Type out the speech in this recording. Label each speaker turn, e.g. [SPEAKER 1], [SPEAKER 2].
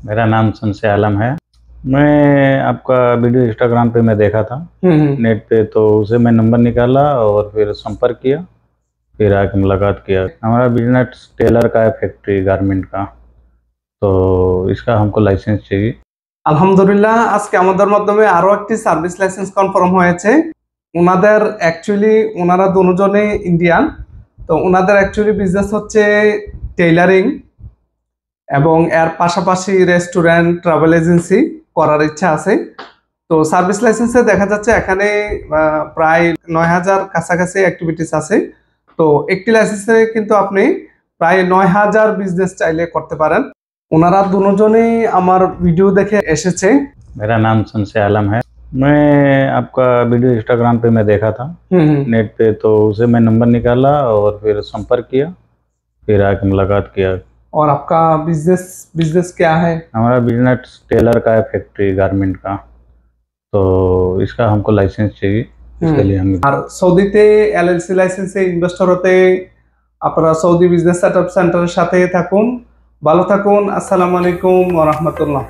[SPEAKER 1] मेरा नाम शमसे आलम है। मैं आपका वीडियो इंस्टाग्राम पे मैं देखा था नेट पे, तो उसे मैं नंबर निकाला और फिर संपर्क किया, फिर आके मुलाकात किया। हमारा बिजनेस टेलर का है, फैक्ट्री गारमेंट का, तो इसका हमको लाइसेंस चाहिए।
[SPEAKER 2] আলহামদুলিল্লাহ আজকে আমাদের মাধ্যমে আরো একটি সার্ভিস লাইসেন্স কনফার্ম হয়েছে। ওনাদের অ্যাকচুয়ালি ওনারা দুজনেই ইন্ডিয়ান, তো ওনাদের অ্যাকচুয়ালি বিজনেস হচ্ছে টেইলারিং এবং এর পাশাপাশি রেস্টুরেন্ট ট্রাভেল এজেন্সি করার ইচ্ছা আছে। তো সার্ভিস লাইসেন্সে দেখা যাচ্ছে এখানে প্রায় ৯,০০০ কাছাকাছি অ্যাক্টিভিটিস আছে। তো একটি লাইসেন্সে কিন্তু আপনি প্রায় ৯,০০০ বিজনেস চাইলে করতে পারেন। ওনারা দুজনেই আমার ভিডিও দেখে এসেছে।
[SPEAKER 1] मेरा नाम शमसे आलम है। मैं आपका वीडियो इंस्टाग्राम पे मैं देखा था नेट पे, तो उसे मैं नंबर निकाला और फिर संपर्क किया, फिर आके मुलाकात किया।
[SPEAKER 2] और आपका बिजनेस बिजनेस क्या है?
[SPEAKER 1] हमारा बिजनेस टेलर का है, फैक्ट्री गारमेंट का, तो इसका हमको लाइसेंस चाहिए। इसके लिए हम
[SPEAKER 2] আর সৌদিতে এলএলসি লাইসেন্সে ইনভেস্টর হতে আপনারা সৌদি বিজনেস সেটআপ সেন্টারের সাথে থাকুন। ভালো থাকুন। আসসালামু আলাইকুম ওয়া রাহমাতুল্লাহ।